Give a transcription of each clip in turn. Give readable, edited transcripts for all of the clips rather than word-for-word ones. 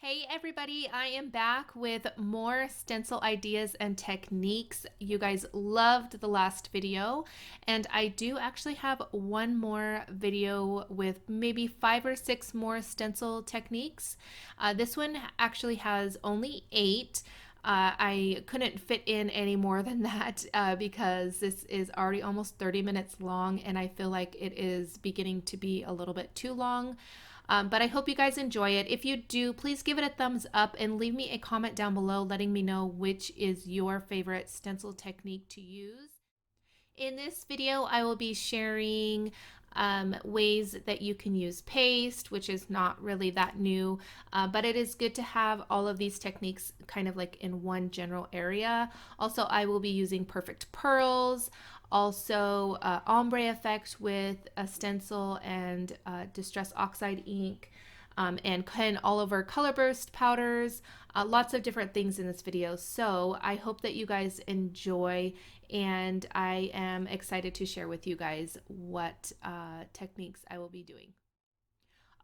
Hey everybody, I am back with more stencil ideas and techniques. You guys loved the last video, and I do actually have one more video with maybe 5 or 6 more stencil techniques. This one actually has only 8. I couldn't fit in any more than that because this is already almost 30 minutes long, and I feel like it is beginning to be a little bit too long. But I hope you guys enjoy it. If you do, please give it a thumbs up and leave me a comment down below letting me know which is your favorite stencil technique to use. In this video, I will be sharing ways that you can use paste, which is not really that new, but it is good to have all of these techniques kind of like in one general area. Also, I will be using perfect pearls, also ombre effect with a stencil and distress oxide ink, and all over color burst powders, lots of different things in this video. So I hope that you guys enjoy, and I am excited to share with you guys what techniques I will be doing.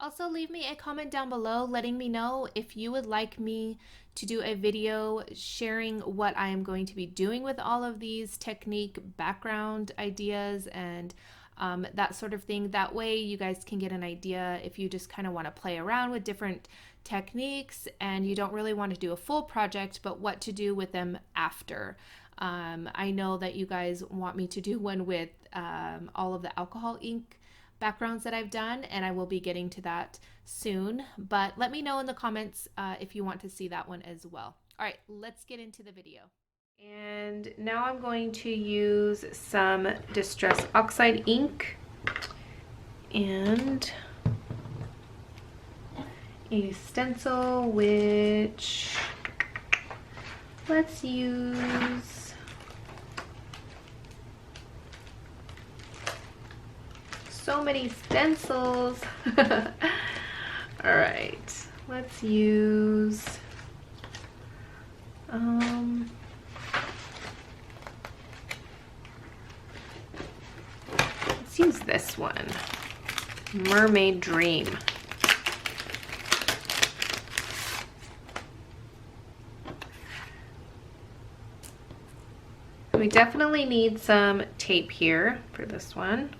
Also, leave me a comment down below letting me know if you would like me to do a video sharing what I am going to be doing with all of these technique background ideas and that sort of thing. That way you guys can get an idea if you just kind of want to play around with different techniques and you don't really want to do a full project, but what to do with them after. I know that you guys want me to do one with all of the alcohol ink backgrounds that I've done, and I will be getting to that soon, but let me know in the comments if you want to see that one as well. All right, let's get into the video. And now I'm going to use some Distress Oxide ink and a stencil, which let's use so many stencils. All right, let's use let's use this one, Mermaid Dream. We definitely need some tape here for this one.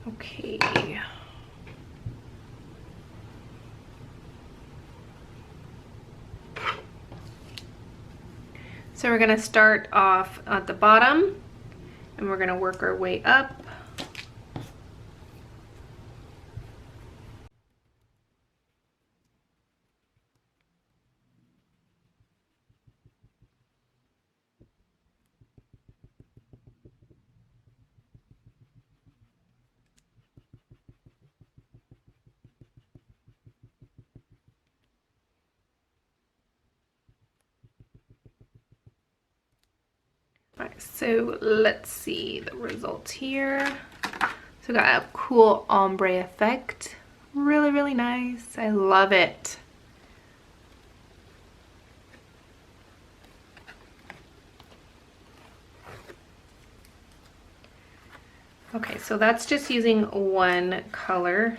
Okay. So we're going to start off at the bottom and we're going to work our way up. Alright, so let's see the results here. So we got a cool ombre effect. Really, really nice. I love it. Okay, so that's just using one color.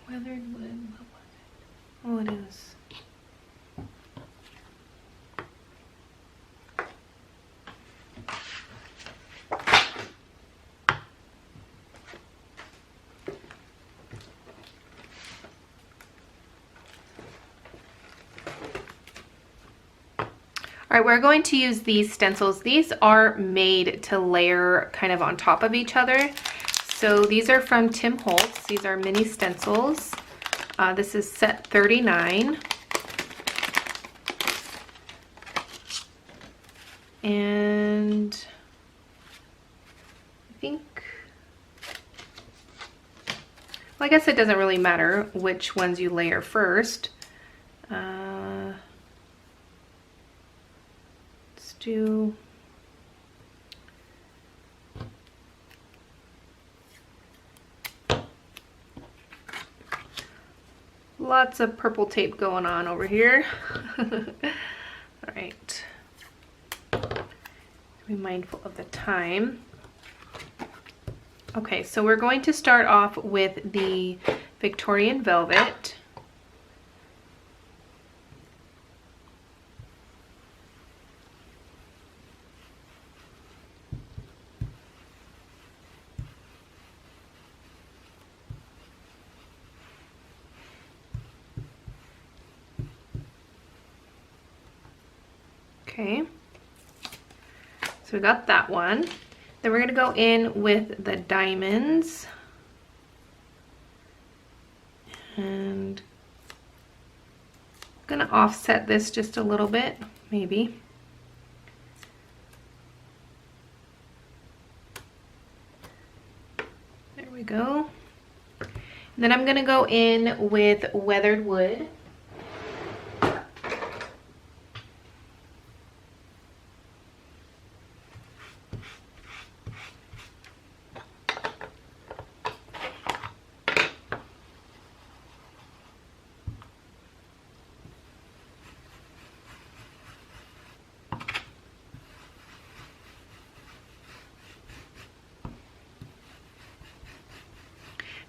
Weathered wood, what was it? Oh, it is. All right, we're going to use these stencils. These are made to layer kind of on top of each other. So these are from Tim Holtz. These are mini stencils. This is set 39. And And I think, well, I guess it doesn't really matter which ones you layer first. Let's do lots of purple tape going on over here. All right. Be mindful of the time. Okay, so we're going to start off with the Victorian Velvet. Okay, so we got that one. Then we're going to go in with the diamonds. And I'm going to offset this just a little bit, maybe. There we go. And then I'm going to go in with weathered wood.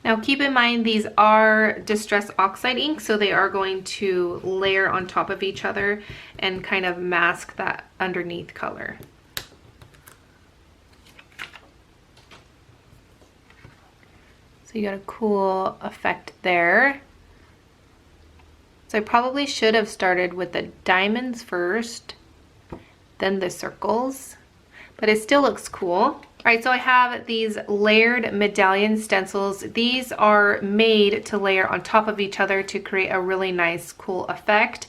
Now keep in mind these are distressed oxide ink, so they are going to layer on top of each other and kind of mask that underneath color. So you got a cool effect there. So I probably should have started with the diamonds first, then the circles, but it still looks cool. All right, so I have these layered medallion stencils. These are made to layer on top of each other to create a really nice, cool effect.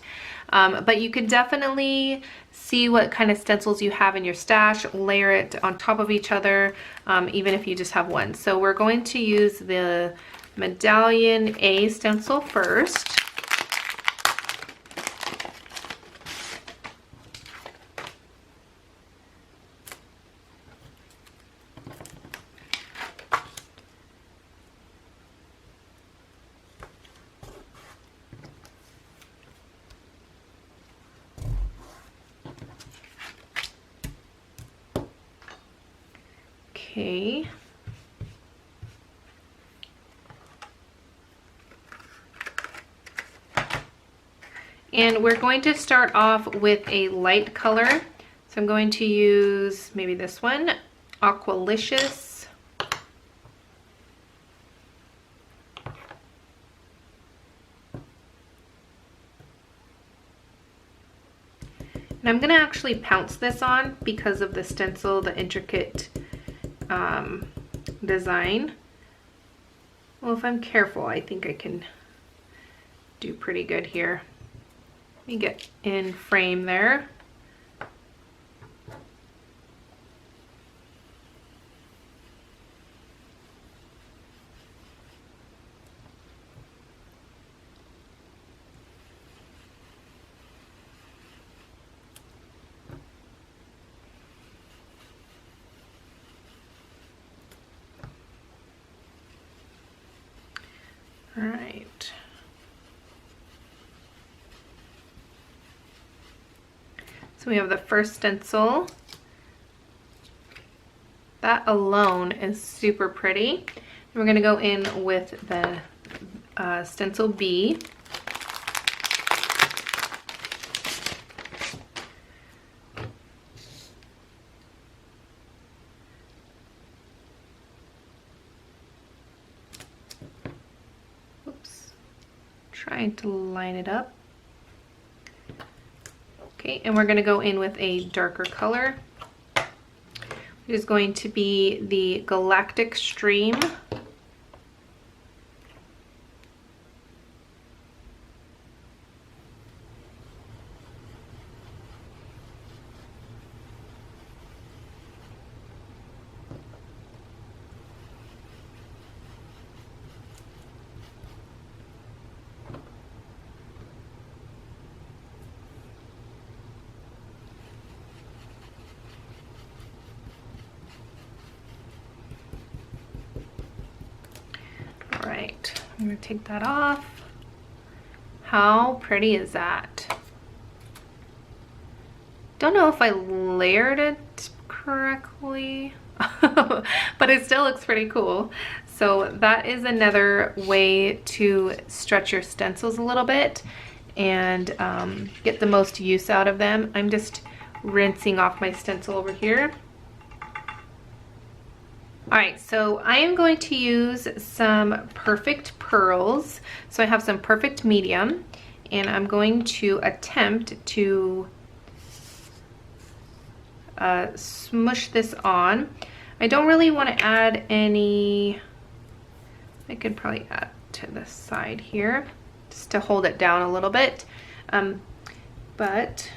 But you can definitely see what kind of stencils you have in your stash, layer it on top of each other, even if you just have one. So we're going to use the Medallion A stencil first. Okay. And we're going to start off with a light color. So I'm going to use maybe this one, Aqualicious. And I'm gonna actually pounce this on because of the stencil, the intricate design. Well, if I'm careful, I think I can do pretty good here. Let me get in frame there. All right. So we have the first stencil. That alone is super pretty. We're going to go in with the stencil B. Trying to line it up. Okay, and we're going to go in with a darker color. It is going to be the Galactic Stream. I'm gonna take that off. How pretty is that? Don't know if I layered it correctly, but it still looks pretty cool. So that is another way to stretch your stencils a little bit and get the most use out of them. I'm just rinsing off my stencil over here. All right, so I am going to use some Perfect Pearls. So I have some Perfect Medium, and I'm going to attempt to smush this on. I don't really want to add any, I could probably add to the side here just to hold it down a little bit, but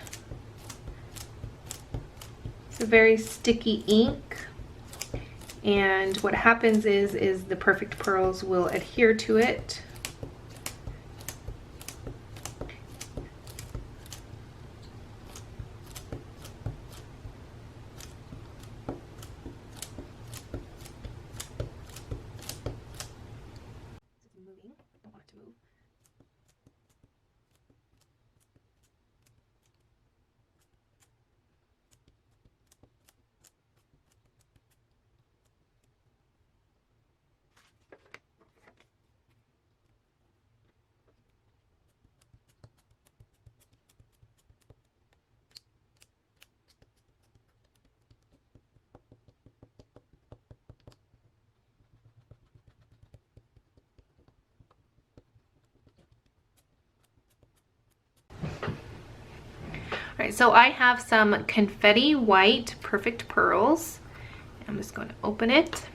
it's a very sticky ink, and what happens is the Perfect Pearls will adhere to it. All right, so I have some confetti white Perfect Pearls. I'm just going to open it,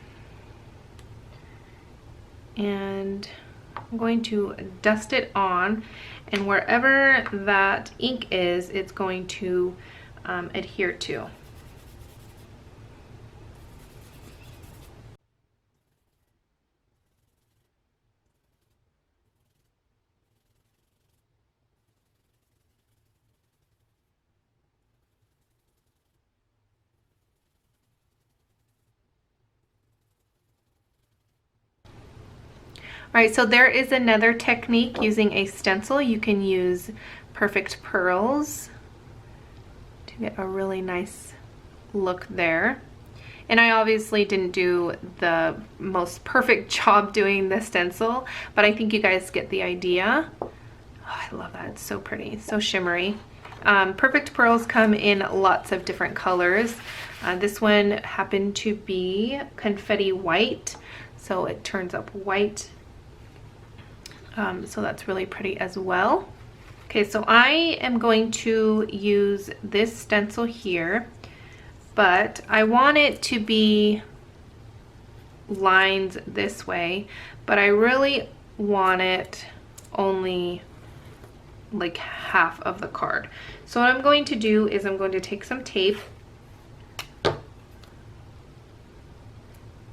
and I'm going to dust it on, and wherever that ink is, it's going to adhere to. All right, so there is another technique using a stencil. You can use Perfect Pearls to get a really nice look there. And I obviously didn't do the most perfect job doing the stencil, but I think you guys get the idea. Oh, I love that, it's so pretty, so shimmery. Perfect Pearls come in lots of different colors. This one happened to be confetti white, so it turns up white. So that's really pretty as well. Okay, so I am going to use this stencil here, but I want it to be lines this way, but I really want it only like half of the card. So what I'm going to do is I'm going to take some tape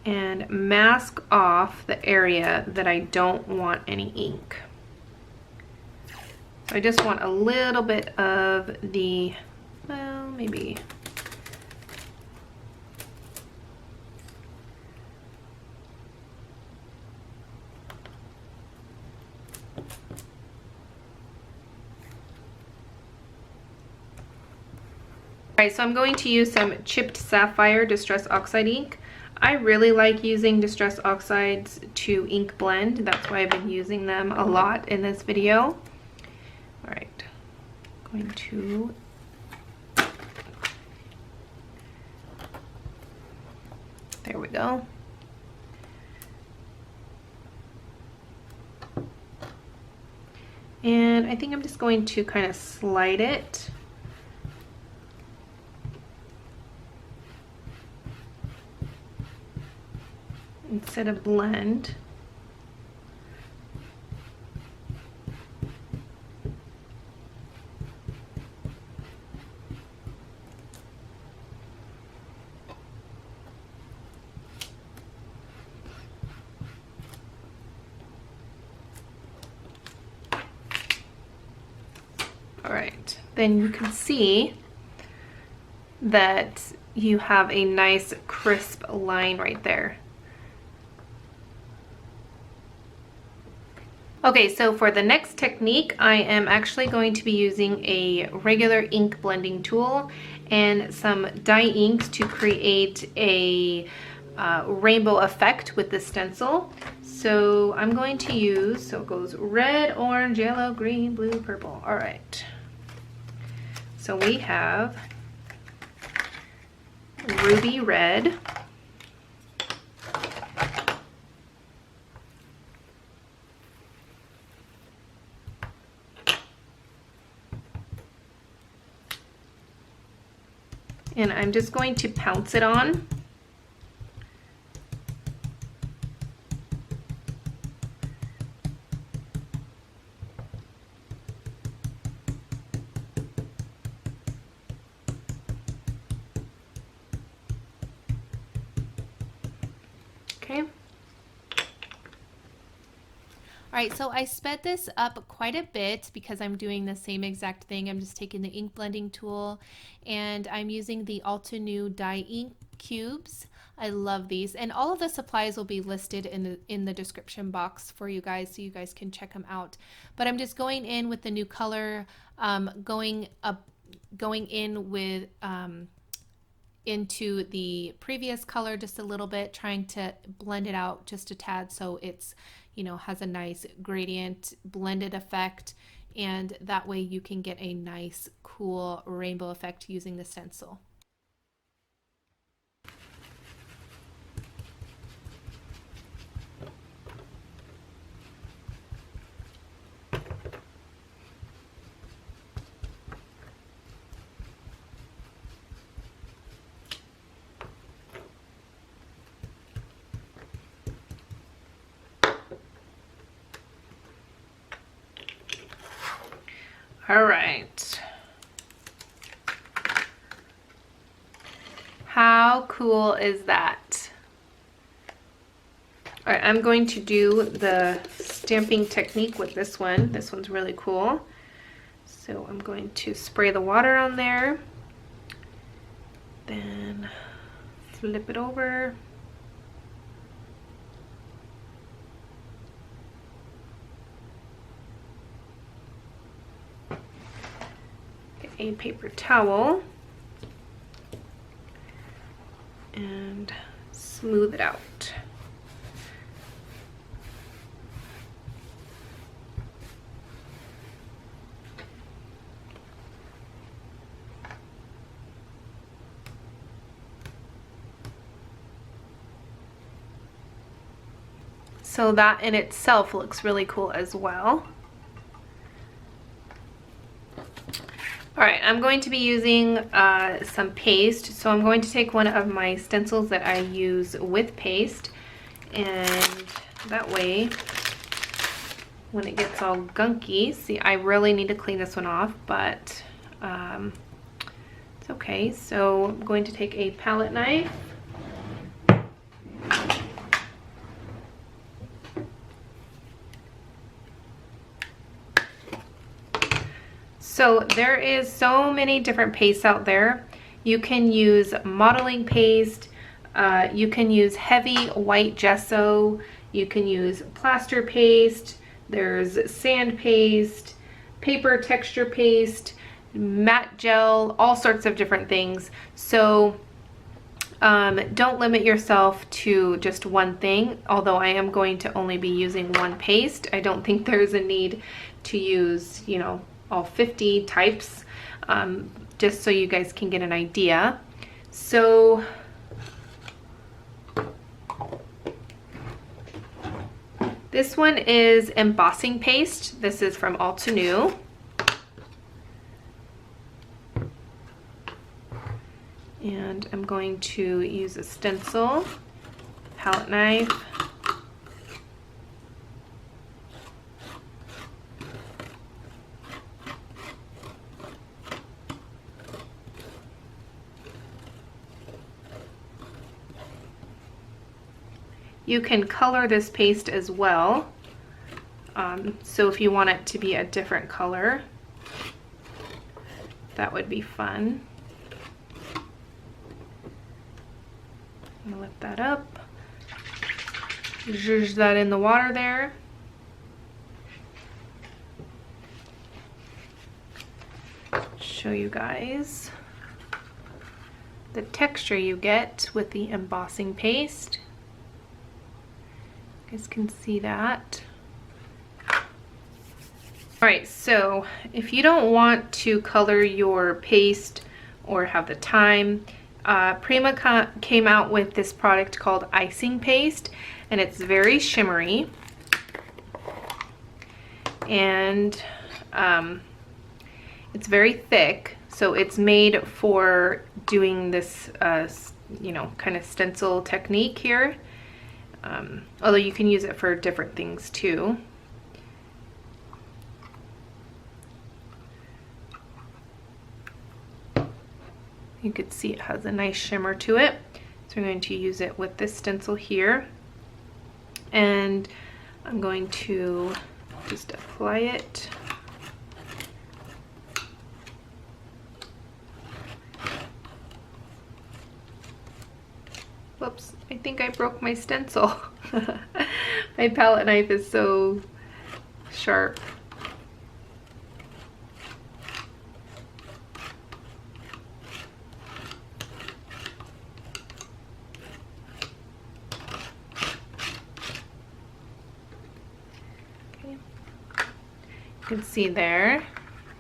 and mask off the area that I don't want any ink. So I just want a little bit of the, well, maybe Alright, so I'm going to use some Chipped Sapphire Distress Oxide ink. I really like using Distress Oxides to ink blend. That's why I've been using them a lot in this video. Alright, going to there we go. And I think I'm just going to kind of slide it. Instead of blend. All right, then you can see that you have a nice crisp line right there. Okay, so for the next technique, I am actually going to be using a regular ink blending tool and some dye inks to create a rainbow effect with the stencil. So I'm going to use, so it goes red, orange, yellow, green, blue, purple. All right. So we have ruby red. And I'm just going to pounce it on. Okay. Alright, so I sped this up quite a bit because I'm doing the same exact thing. I'm just taking the ink blending tool and I'm using the Altenew dye ink cubes. I love these, and all of the supplies will be listed in the description box for you guys so you guys can check them out. But I'm just going in with the new color, going in with into the previous color just a little bit, trying to blend it out just a tad so it's, you know, has a nice gradient blended effect, and that way you can get a nice cool rainbow effect using the stencil. All right. How cool is that? All right, I'm going to do the stamping technique with this one. This one's really cool. So I'm going to spray the water on there, then flip it over. A paper towel and smooth it out. So that in itself looks really cool as well. All right, I'm going to be using some paste. So I'm going to take one of my stencils that I use with paste, and that way when it gets all gunky, see, I really need to clean this one off, but it's okay. So I'm going to take a palette knife. So there is so many different pastes out there. You can use modeling paste, you can use heavy white gesso, you can use plaster paste, there's sand paste, paper texture paste, matte gel, all sorts of different things. So don't limit yourself to just one thing, although I am going to only be using one paste. I don't think there's a need to use, you know, all 50 types, just so you guys can get an idea. So this one is embossing paste. This is from Altenew. And I'm going to use a stencil, palette knife, you can color this paste as well. So if you want it to be a different color, that would be fun. I'm gonna lift that up, zhuzh that in the water there. show you guys the texture you get with the embossing paste. You guys can see that. Alright, so if you don't want to color your paste or have the time, Prima came out with this product called icing paste, and it's very shimmery, and it's very thick, so it's made for doing this you know, kind of stencil technique here, although you can use it for different things too. You can see it has a nice shimmer to it. So I'm going to use it with this stencil here. And I'm going to just apply it. Whoops, I think I broke my stencil. My palette knife is so sharp. You can see there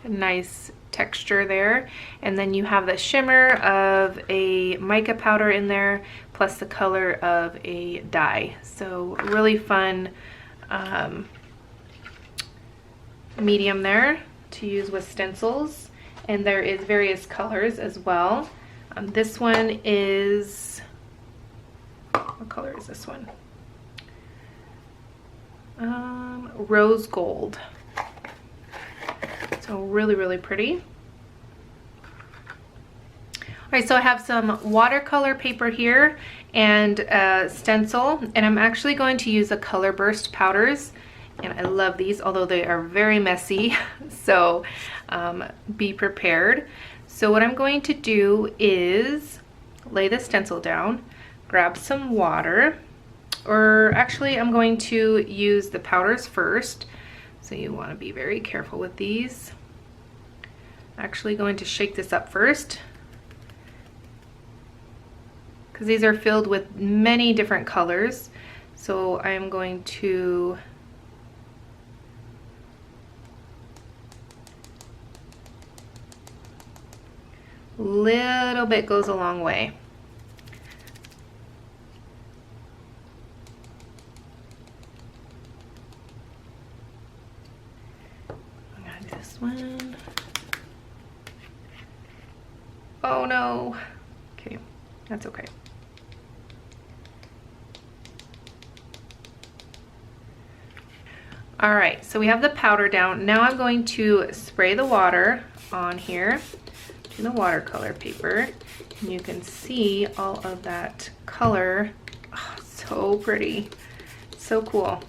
a nice texture there, and then you have the shimmer of a mica powder in there plus the color of a dye. So really fun medium there to use with stencils, and there is various colors as well. This one is, what color is this one? Rose gold. So really, really pretty. Alright, so I have some watercolor paper here and a stencil, and I'm actually going to use the Color Burst powders, and I love these, although they are very messy, so be prepared. So what I'm going to do is lay the stencil down, grab some water, or actually I'm going to use the powders first, so you want to be very careful with these. Actually going to shake this up first because these are filled with many different colors. So I am going to little bit goes a long way. I got this one. Oh no. Okay, that's okay. All right, so we have the powder down. Now I'm going to spray the water on here to the watercolor paper. And you can see all of that color. Oh, so pretty, so cool.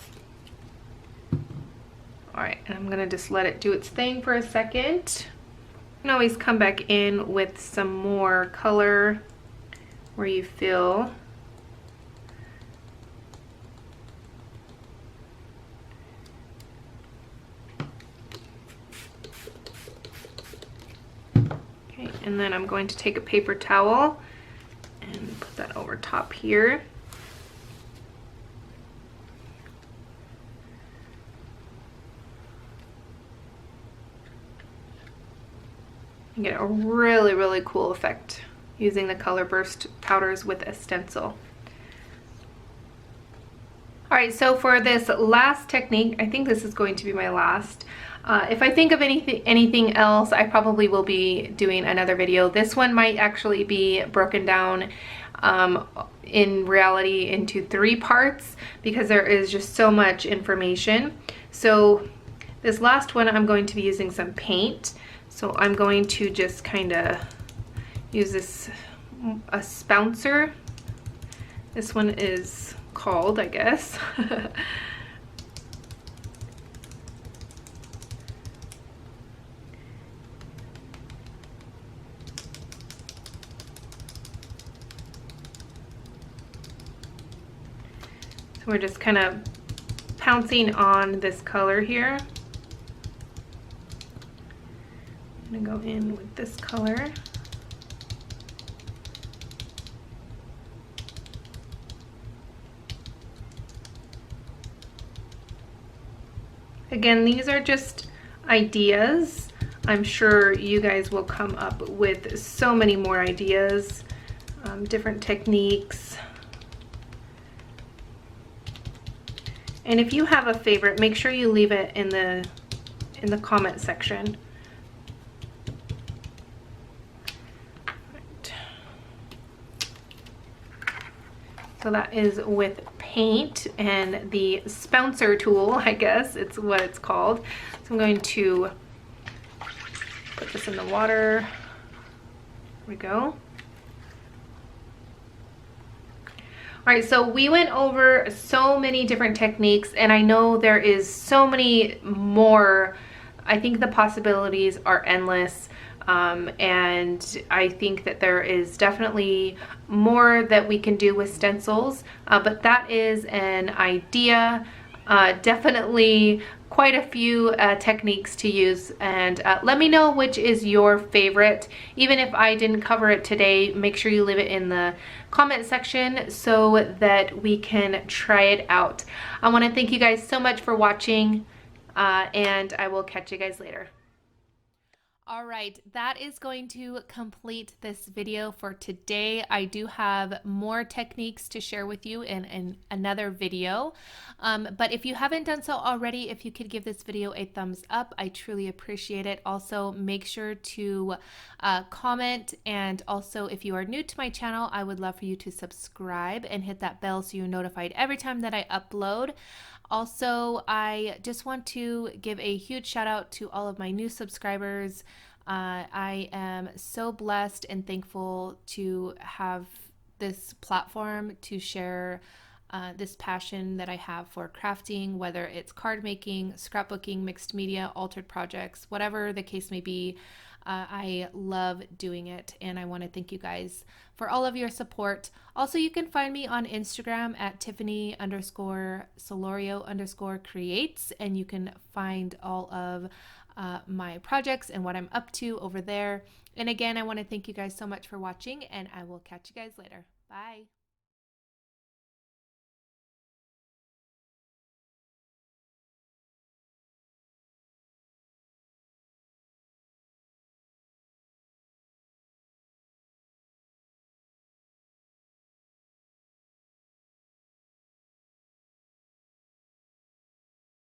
All right, and I'm gonna just let it do its thing for a second. You can always come back in with some more color where you feel. Okay, and then I'm going to take a paper towel and put that over top here. You get a really, really cool effect using the Color Burst powders with a stencil. Alright, so for this last technique, I think this is going to be my last. If I think of anything else, I probably will be doing another video. This one might actually be broken down in reality into 3 parts because there is just so much information. So this last one, I'm going to be using some paint. So I'm going to just kind of use this, a spouncer. This one is called, I guess. So we're just kind of pouncing on this color here. I'm I'm gonna go in with this color. Again, these are just ideas. I'm sure you guys will come up with so many more ideas, different techniques. And if you have a favorite, make sure you leave it in the comment section. Right. So that is with paint and the Spouncer tool, I guess it's what it's called. So I'm going to put this in the water. Here we go. All right, so we went over so many different techniques, and I know there is so many more. I think the possibilities are endless, and I think that there is definitely more that we can do with stencils, but that is an idea. Definitely quite a few techniques to use, and let me know which is your favorite. Even if I didn't cover it today, make sure you leave it in the comment section so that we can try it out. I want to thank you guys so much for watching, and I will catch you guys later. All right, that is going to complete this video for today. I do have more techniques to share with you in another video. But if you haven't done so already, if you could give this video a thumbs up, I truly appreciate it. Also, make sure to comment, and also if you are new to my channel, I would love for you to subscribe and hit that bell so you're notified every time that I upload. Also, I just want to give a huge shout out to all of my new subscribers. I am so blessed and thankful to have this platform to share this passion that I have for crafting, whether it's card making, scrapbooking, mixed media, altered projects, whatever the case may be. I love doing it, and I want to thank you guys for all of your support. Also, you can find me on Instagram at Tiffany_Solorio_creates, and you can find all of my projects and what I'm up to over there. And again, I want to thank you guys so much for watching, and I will catch you guys later. Bye.